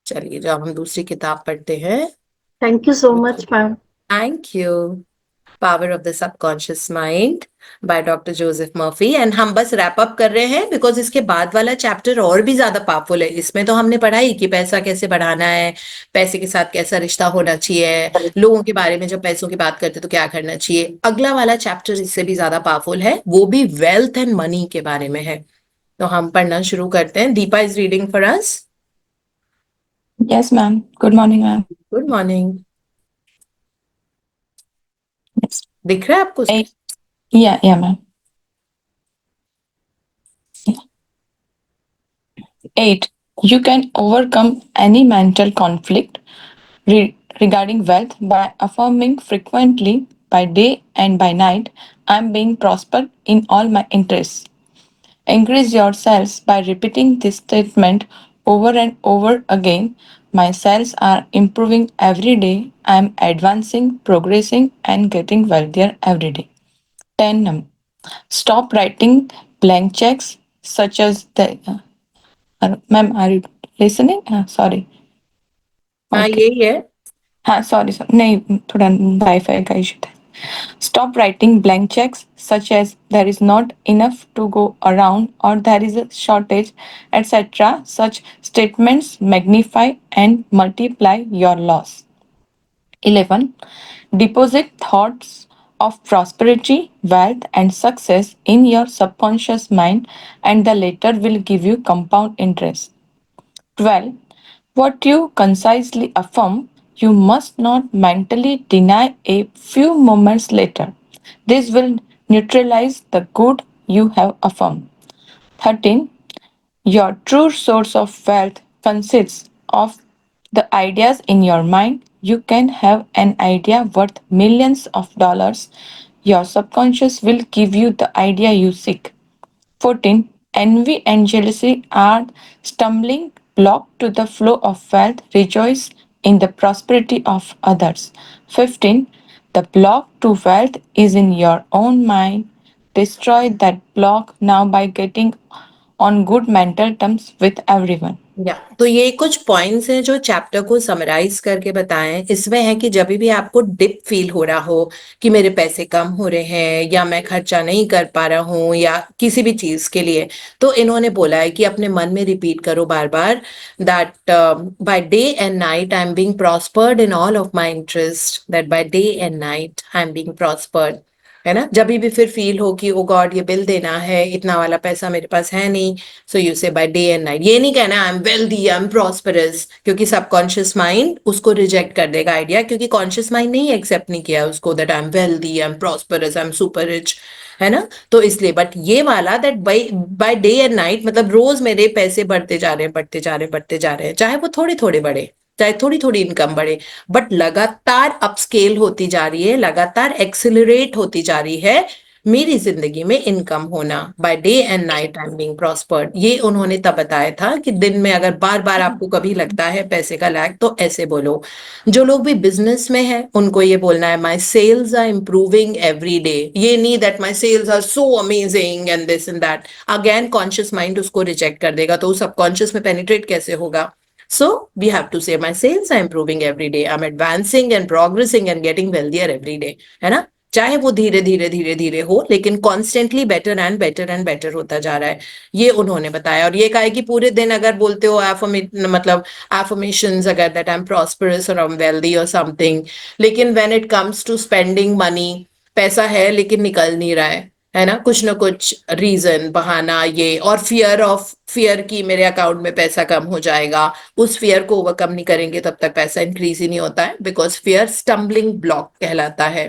चलिए, जब हम दूसरी किताब पढ़ते हैं। Thank you so much ma'am. Thank you. Power of the subconscious mind by doctor Joseph Murphy. And हम बस रैप अप कर रहे हैं बिकॉज इसके बाद वाला चैप्टर और भी ज्यादा पावरफुल है। इसमें तो हमने पढ़ा ही कि पैसा कैसे बढ़ाना है, पैसे के साथ कैसा रिश्ता होना चाहिए, लोगों के बारे में जब पैसों की बात करते तो क्या करना चाहिए। अगला वाला चैप्टर इससे भी ज्यादा पावरफुल है, वो भी वेल्थ एंड मनी के बारे में है। तो हम पढ़ना शुरू करते हैं। Deepa is reading for us. Yes, ma'am. Good morning, ma'am. Good morning. Yes. दिख रहा है आपको? Eight. Yeah, ma'am. 8. You can overcome any mental conflict regarding wealth by affirming frequently by day and by night, I am being prospered in all my interests. Encourage yourselves by repeating this statement over and over again. My sales are improving every day. I am advancing, progressing, and getting wealthier every day. 10. Stop writing blank checks such as the. Ma'am, are you listening? Sorry. हाँ, Okay. यही है। हाँ, sorry. नहीं, थोड़ा wifi का issue था. Stop writing blank checks such as there is not enough to go around or there is a shortage, etc. Such statements magnify and multiply your loss. 11. Deposit thoughts of prosperity, wealth, and success in your subconscious mind, and the latter will give you compound interest. 12. What you concisely affirm, you must not mentally deny a few moments later. This will neutralize the good you have affirmed. 13. Your true source of wealth consists of the ideas in your mind. You can have an idea worth millions of dollars. Your subconscious will give you the idea you seek. 14. Envy and jealousy are stumbling block to the flow of wealth. Rejoice in the prosperity of others. 15. The block to wealth is in your own mind. Destroy that block now by getting on good mental terms with everyone. या तो ये कुछ points हैं जो chapter को summarise करके बताएं। इसमें है कि जब भी आपको डिप फील हो रहा हो कि मेरे पैसे कम हो रहे हैं या मैं खर्चा नहीं कर पा रहा हूँ या किसी भी चीज के लिए, तो इन्होंने बोला है कि अपने मन में रिपीट करो बार बार that by day and night I am being prospered in all of my interest, that by day and night I am being prospered. है ना? जब भी फिर फील हो कि ओ गॉड ये बिल देना है, इतना वाला पैसा मेरे पास है नहीं, सो यू से बाय डे एंड नाइट। ये नहीं कहना आई am wealthy, I am prosperous, क्योंकि सबकॉन्शियस माइंड उसको रिजेक्ट कर देगा आइडिया, क्योंकि कॉन्शियस माइंड नहीं एक्सेप्ट नहीं किया उसको that I am wealthy, I am prosperous, I am super rich. है ना? तो इसलिए बट ये वाला that bye bye day and night मतलब रोज मेरे पैसे बढ़ते जा रहे हैं, बढ़ते जा रहे हैं, बढ़ते जा रहे हैं, चाहे वो थोड़े थोड़े बढ़े, चाहे थोड़ी थोड़ी इनकम बढ़े, बट लगातार अपस्केल होती जा रही है, लगातार एक्सिलरेट होती जा रही है मेरी जिंदगी में इनकम होना। Bye day and night I am being prospered. ये उन्होंने तब बताया था कि दिन में अगर बार बार आपको कभी लगता है पैसे का लैक, तो ऐसे बोलो। जो लोग भी बिजनेस में है उनको ये बोलना है my sales are improving every day. ये नहीं that my sales are so amazing and this and that. Again conscious mind उसको रिजेक्ट कर देगा, तो सबकॉन्शियस में पेनिट्रेट कैसे होगा? So we have to say my sales are improving every day. I'm advancing and progressing and getting wealthier every day. है ना? चाहे वो धीरे धीरे धीरे धीरे हो, लेकिन constantly better and better and better होता जा रहा है। ये उन्होंने बताया। और ये कहा है कि पूरे दिन अगर बोलते हो मतलब एफर्मेशंस अगर दैट आई एम प्रॉस्परस और आई एम वेल्दी और समथिंग, लेकिन when it comes to spending money, पैसा है लेकिन निकल नहीं रहा है ना? कुछ ना कुछ रीजन, बहाना, ये और फियर की मेरे अकाउंट में पैसा कम हो जाएगा, उस फियर को ओवरकम नहीं करेंगे तब तक पैसा इंक्रीज ही नहीं होता है, बिकॉज फियर स्टम्बलिंग ब्लॉक कहलाता है।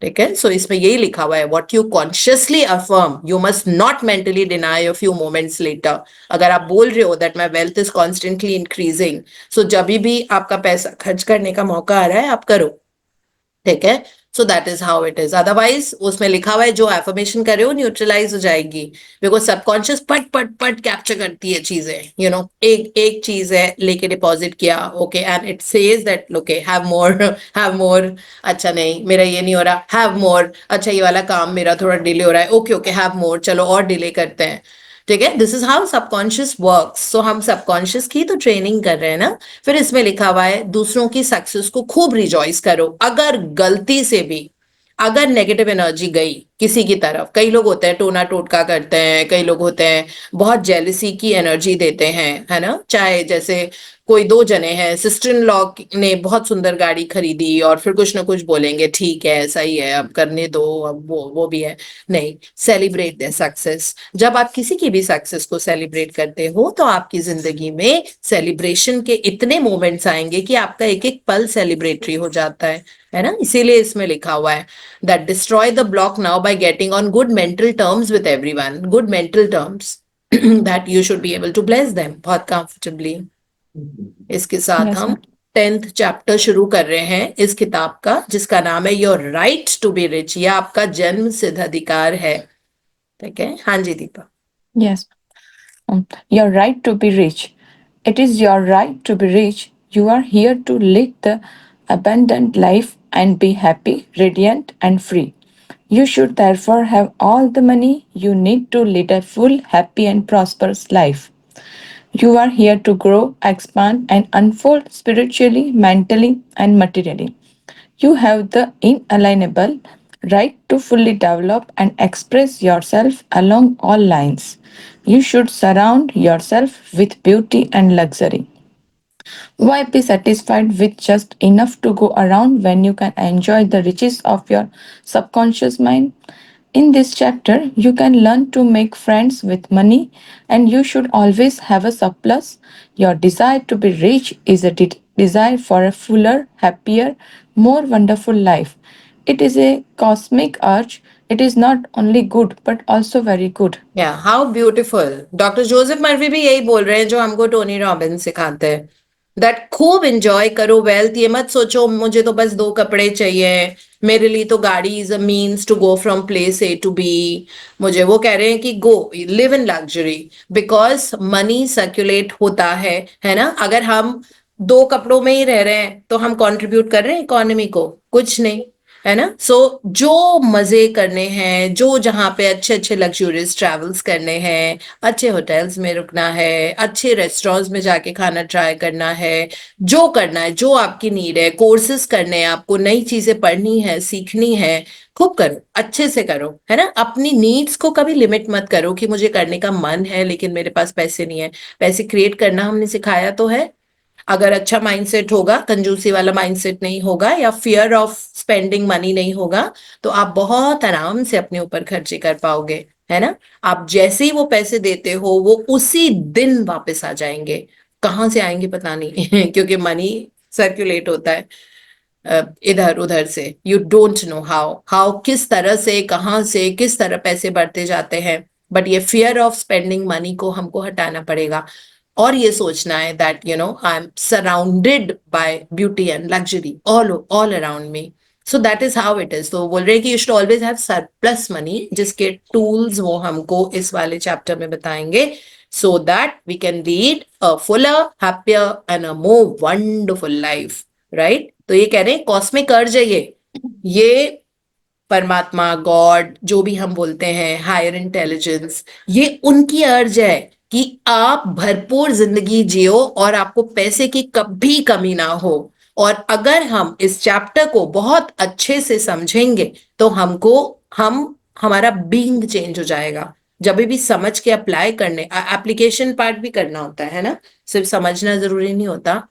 ठीक है? सो इसमें यही लिखा हुआ है, what you consciously affirm you must not mentally deny a few moments later. अगर आप बोल रहे हो that my wealth is constantly increasing, so जब भी आपका पैसा खर्च करने का मौका आ रहा है आप करो। ठीक है? सो that is how it is. Otherwise उसमें लिखा हुआ है जो एफर्मेशन कर रहे हो न्यूट्रलाइज हो जाएगी, बिकॉज सबकॉन्शियस पट पट पट कैप्चर करती है चीजें। एक एक चीज है लेके डिपॉजिट किया, okay, and it says that okay have more, have more. अच्छा नहीं मेरा ये नहीं हो रहा, हैव मोर। अच्छा ये वाला काम मेरा थोड़ा डिले हो रहा है, ओके ओके हैव मोर, चलो और डिले करते हैं। ठीक है, this is how subconscious works. So हम सबकॉन्शियस की तो ट्रेनिंग कर रहे हैं ना। फिर इसमें लिखा हुआ है दूसरों की सक्सेस को खूब रिजॉइस करो। अगर गलती से भी अगर नेगेटिव एनर्जी गई किसी की तरफ, कई लोग होते हैं टोना टोटका करते हैं, कई लोग होते हैं बहुत जेलसी की एनर्जी देते हैं, है ना। चाहे जैसे कोई दो जने हैं, सिस्टर इन लॉ ने बहुत सुंदर गाड़ी खरीदी और फिर कुछ ना कुछ बोलेंगे, ठीक है ऐसा ही है अब करने दो, अब वो भी है। नहीं, सेलिब्रेट देयर सक्सेस। जब आप किसी की भी सक्सेस को सेलिब्रेट करते हो तो आपकी जिंदगी में सेलिब्रेशन के इतने मोमेंट्स आएंगे कि आपका एक एक पल सेलिब्रेटरी हो जाता है ना। इसीलिए इसमें लिखा हुआ है that destroy the block now by getting on good mental terms with everyone. Good mental terms that you should be able to bless them बहुत कंफर्टेबली। इसके साथ Yes, हम ma'am. 10th चैप्टर शुरू कर रहे हैं इस किताब का, जिसका नाम है your right to be rich. यह आपका जन्म सिद्ध अधिकार है। ठीक है, हाँ जी Deepa. Yes. Your right to be rich. It is your right to be rich. You are here to live the abundant life and be happy, radiant, and free. You should therefore have all the money you need to lead a full, happy, and prosperous life. You are here to grow, expand, and unfold spiritually, mentally, and materially. You have the inalienable right to fully develop and express yourself along all lines. You should surround yourself with beauty and luxury. Why be satisfied with just enough to go around when you can enjoy the riches of your subconscious mind? In this chapter, you can learn to make friends with money, and you should always have a surplus. Your desire to be rich is a desire for a fuller, happier, more wonderful life. It is a cosmic urge. It is not only good but also very good. या how beautiful. Doctor Joseph Murphy भी यही बोल रहे हैं जो हमको Tony Robbins सिखाते हैं, दैट खूब एंजॉय करो वेल्थ। ये मत सोचो मुझे तो बस दो कपड़े चाहिए, मेरे लिए तो गाड़ी is a means to go from place A to B. मुझे वो कह रहे हैं कि go live in luxury, because money circulate होता है ना। अगर हम दो कपड़ों में ही रह रहे हैं तो हम कंट्रीब्यूट कर रहे हैं इकोनॉमी को? कुछ नहीं, है ना। सो जो मजे करने हैं, जो जहाँ पे अच्छे अच्छे लग्जूरियस ट्रैवल्स करने हैं, अच्छे होटल्स में रुकना है, अच्छे रेस्टोरेंट्स में जाके खाना ट्राई करना है, जो करना है, जो आपकी नीड है, कोर्सेज करने हैं, आपको नई चीजें पढ़नी है, सीखनी है, खूब करो, अच्छे से करो, है ना। अपनी नीड्स को कभी लिमिट मत करो कि मुझे करने का मन है लेकिन मेरे पास पैसे नहीं है। पैसे क्रिएट करना हमने सिखाया तो है। अगर अच्छा माइंडसेट होगा, कंजूसी वाला माइंडसेट नहीं होगा या फियर ऑफ स्पेंडिंग मनी नहीं होगा, तो आप बहुत आराम से अपने ऊपर खर्चे कर पाओगे, है ना। आप जैसे ही वो पैसे देते हो वो उसी दिन वापस आ जाएंगे। कहाँ से आएंगे पता नहीं क्योंकि मनी सर्कुलेट होता है इधर उधर से। You don't know how how किस तरह से, कहाँ से, किस तरह पैसे बढ़ते जाते हैं। बट ये फियर ऑफ स्पेंडिंग मनी को हमको हटाना पड़ेगा और ये सोचना है that I am surrounded by beauty and luxury all around me. So that is how it is. तो बोल रहे हैं कि you should always have surplus money, जिसके टूल्स वो हमको इस वाले चैप्टर में बताएंगे, so that we can lead a fuller, happier and a more wonderful life, right. तो ये कह रहे हैं कॉस्मिक अर्ज है ये परमात्मा, गॉड, जो भी हम बोलते हैं, हायर इंटेलिजेंस, ये उनकी अर्ज है कि आप भरपूर जिंदगी जियो और आपको पैसे की कभी कमी ना हो। और अगर हम इस चैप्टर को बहुत अच्छे से समझेंगे तो हमारा बीइंग चेंज हो जाएगा। जब भी समझ के अप्लाई करने, एप्लीकेशन पार्ट भी करना होता है ना, सिर्फ समझना जरूरी नहीं होता।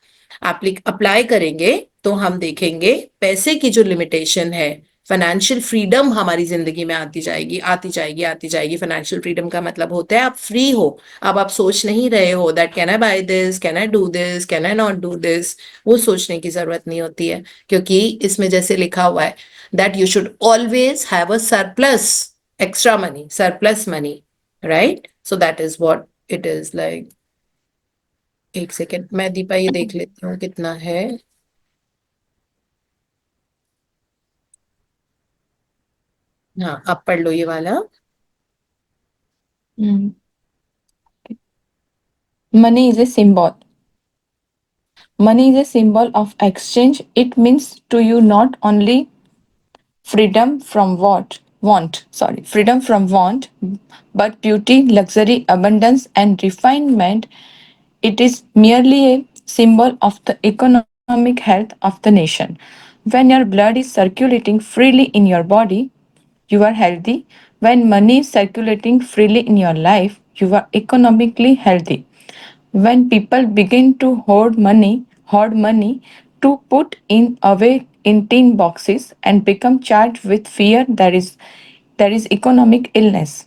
अप्लाई करेंगे तो हम देखेंगे पैसे की जो लिमिटेशन है, फाइनेंशियल फ्रीडम हमारी जिंदगी में आती जाएगी, आती जाएगी, आती जाएगी। फाइनेंशियल फ्रीडम का मतलब होता है आप फ्री हो। अब आप सोच नहीं रहे हो that can I buy this, can I do this, can I not do this. वो सोचने की जरूरत नहीं होती है, क्योंकि इसमें जैसे लिखा हुआ है that you should always have a surplus, extra money, surplus money, right. So that is what it is like. एक सेकेंड, मैं दीपा ये देख लेती हूँ कितना है। हाँ, आप पढ़ लो ये वाला। Mm. Money is a symbol. Money is a symbol of exchange. It means to you not only freedom from what? freedom from want, but beauty, luxury, abundance, and refinement, it is merely a symbol of the economic health of the nation. When your blood is circulating freely in your body, you are healthy. When money is circulating freely in your life, you are economically healthy. When people begin to hoard money to put in away in tin boxes and become charged with fear, there is economic illness.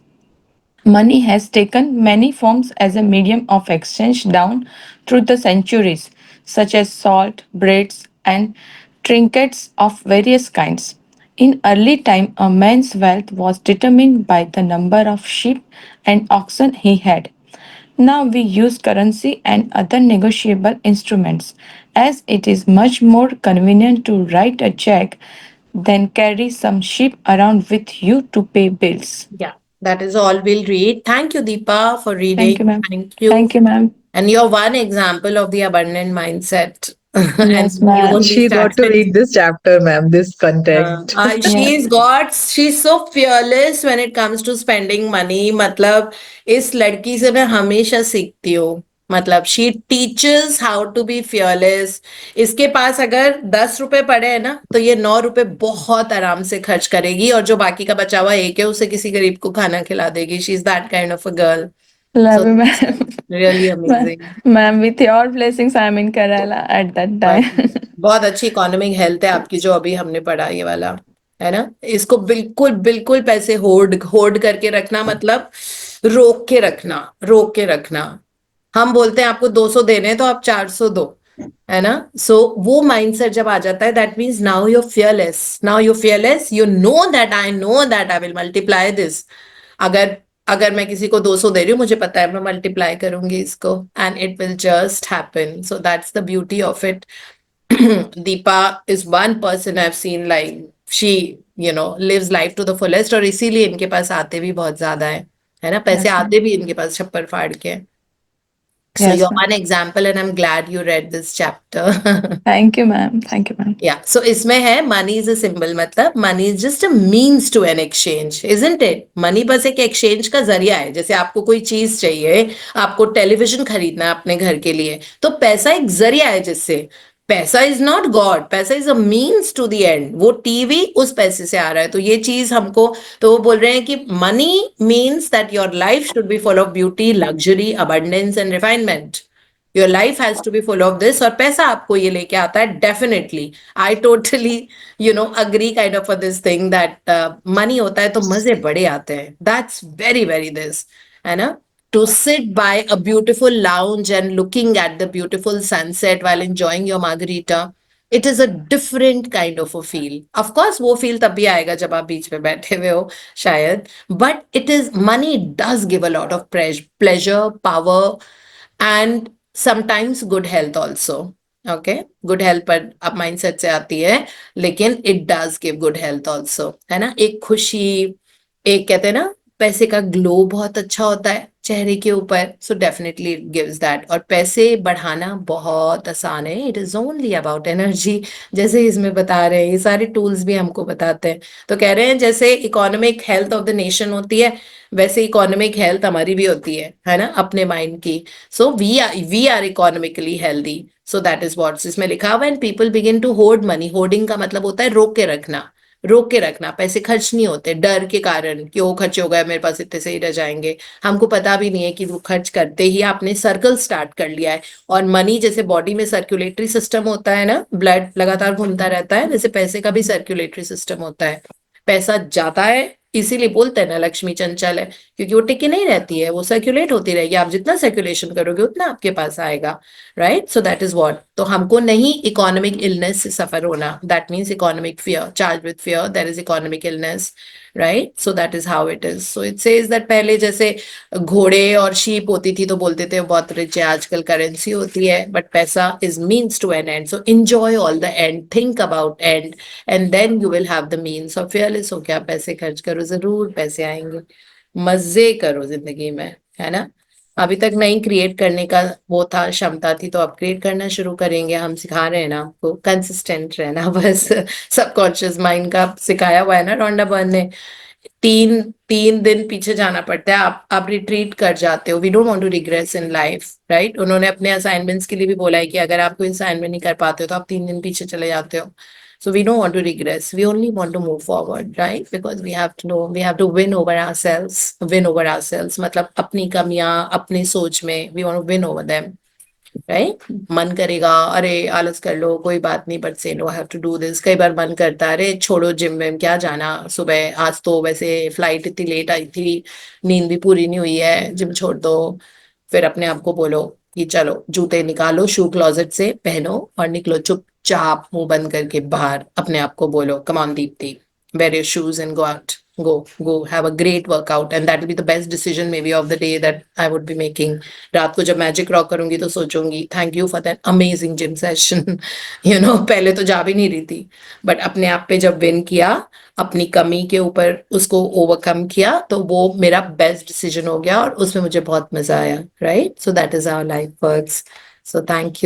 Money has taken many forms as a medium of exchange down through the centuries, such as salt, breads, and trinkets of various kinds. In early time, a man's wealth was determined by the number of sheep and oxen he had. Now we use currency and other negotiable instruments, as it is much more convenient to write a check than carry some sheep around with you to pay bills. Yeah, that is all we'll read. Thank you, Deepa, for Thank you, reading. ma'am. Thank you. Thank you, ma'am. And you're one example of the abundant mindset. Yes, And you ma'am. only She got to started. read this chapter, ma'am, this content. Yes. She's so fearless when it comes to spending money. मतलब इस लड़की से मैं हमेशा सीखती हूँ. मतलब she teaches how to be fearless. इसके पास अगर 10 रुपए पड़े हैं ना, तो ये 9 रुपए बहुत आराम से खर्च करेगी और जो बाकी का बचा हुआ एक है उसे किसी गरीब को खाना खिला देगी. She's that kind of a girl. Love So you, that's ma'am. really amazing. Ma'am, with your blessings, I'm in Kerala at that पर time. बहुत अच्छी इकोनॉमिक हेल्थ है आपकी जो अभी हमने पढ़ा ये वाला है ना. इसको बिल्कुल बिल्कुल पैसे होर्ड होर्ड करके रखना मतलब रोक के रखना. हम बोलते हैं आपको 200 देने हैं तो आप 400 दो, है ना. सो वो माइंडसेट जब आ जाता है that means now you fearless you know that I will multiply this. अगर अगर मैं किसी को 200 दे रही हूँ मुझे पता है मैं मल्टीप्लाई करूंगी इसको and it will just happen. So that's the beauty of it. Deepa is one person I've seen like she lives life to the fullest और इसीलिए इनके पास आते भी बहुत ज्यादा है ना. पैसे Yes, ma'am. आते भी इनके पास छप्पर फाड़ के. So Yes, you're ma'am. one example and I'm glad you read this chapter. Thank you, ma'am. Thank you, ma'am. Yeah, so इसमें है money is a symbol मतलब money is just a means to an exchange, isn't it? Money बस एक exchange का जरिया है. जैसे आपको कोई चीज चाहिए, आपको टेलीविजन खरीदना है अपने घर के लिए, तो पैसा एक जरिया है जिससे. पैसा इज नॉट गॉड, पैसा is a means to the end. वो टीवी उस पैसे से आ रहा है. तो ये चीज हमको, तो वो बोल रहे हैं कि money means that your life should be full of beauty, luxury, abundance and refinement. Your life has to be full of this. और पैसा आपको ये लेके आता है definitely. I totally agree kind of this thing that money होता है तो मजे बड़े आते हैं. दैट्स वेरी वेरी दिस, है ना. To sit by a beautiful lounge and looking at the beautiful sunset while enjoying your margarita, it is a different kind of a feel. Of course वो feel तब भी आएगा जब आप बीच में बैठे हुए हो शायद. But it is, money does give a lot of pleasure, power and sometimes good health also. Okay, good health पर अब mindset से आती है, लेकिन it does give good health also, है ना. एक खुशी, एक कहते हैं ना पैसे का ग्लो बहुत अच्छा होता है चेहरे के ऊपर. So definitely it gives that. और पैसे बढ़ाना बहुत आसान है. It is only about energy. जैसे इसमें बता रहे हैं, ये सारे टूल्स भी हमको बताते हैं. तो कह रहे हैं जैसे economic health of the nation होती है, वैसे इकोनॉमिक हेल्थ हमारी भी होती है ना, अपने माइंड की. So we are economically healthy. So that is what's इसमें लिखा हुआ. And people begin to hoard money. Hoarding का मतलब होता है रोक के रखना. पैसे खर्च नहीं होते डर के कारण कि वो खर्च हो गए मेरे पास इतने से ही रह जाएंगे. हमको पता भी नहीं है कि वो खर्च करते ही आपने सर्कल स्टार्ट कर लिया है. और मनी जैसे बॉडी में सर्कुलेटरी सिस्टम होता है ना, ब्लड लगातार घूमता रहता है, वैसे पैसे का भी सर्कुलेटरी सिस्टम होता है. पैसा जाता है, इसीलिए बोलते हैं ना लक्ष्मी चंचल है, क्योंकि वो टिकी नहीं रहती है, वो सर्कुलेट होती रहेगी. आप जितना सर्कुलेशन करोगे उतना आपके पास आएगा. Right. So that is what. तो हमको नहीं इकोनॉमिक इलनेस से सफर होना. That means economic fear, charge with fear, that is economic illness. Right. So that is how it is. So it says that पहले जैसे घोड़े और शीप होती थी तो बोलते थे बहुत रिच है, आजकल करेंसी होती है. बट पैसा is means to an end. So enjoy all the end, think about end, and then you will have the means. और फेयरलेस हो क्या, पैसे खर्च करो, जरूर पैसे आएंगे. मजे करो जिंदगी में, है ना. अभी तक नहीं क्रिएट करने का वो था, क्षमता थी, तो अब क्रिएट करना शुरू करेंगे. हम सिखा रहे हैं ना आपको कंसिस्टेंट रहना. बस सबकॉन्शियस माइंड का सिखाया हुआ है ना रॉन्डा बर्न ने. तीन तीन दिन पीछे जाना पड़ता है, आप रिट्रीट कर जाते हो। We don't want to regress in life, right? उन्होंने अपने असाइनमेंट्स के लिए भी बोला है कि अगर आप कोई असाइनमेंट नहीं कर पाते हो तो आप 3 दिन पीछे चले जाते हो। So we don't want to regress. We only want to move forward, right? Because we have to know, we have to win over ourselves. Win over ourselves. मतलब अपनी कमियां, अपनी सोच में, we want to win over them. Right? मन करेगा अरे आलस कर लो कोई बात नहीं, but say no, I have to do this. कई बार मन करता है अरे छोड़ो जिम में क्या जाना, सुबह आज तो वैसे फ्लाइट इतनी लेट आई थी, नींद भी पूरी नहीं हुई है, जिम छोड़ दो। फिर अपने आप को बोलो कि चलो जूते निकालो शू क्लोजेट से, पहनो और निकलो चुपचाप मुंह बंद करके बाहर। अपने आप को बोलो come on Deepti, wear your shoes and go out. Go have a great workout, and that will be the best decision maybe of the day that I would be making. रात को जब मैजिक रॉक करूंगी तो सोचूंगी thank you for that amazing gym session. पहले तो जा भी नहीं रही थी, बट अपने आप पे जब विन किया, अपनी कमी के ऊपर उसको ओवरकम किया, तो वो मेरा बेस्ट डिसीजन हो गया और उसमें मुझे बहुत मजा आया, right? So that is our life works. So thank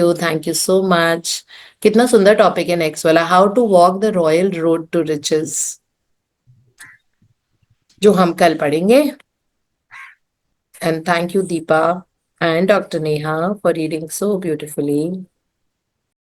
you so much. कितना सुंदर टॉपिक है नेक्स्ट वाला, how to walk the royal road to riches, जो हम कल पढ़ेंगे। And thank you Deepa and Dr. Neha for reading so beautifully.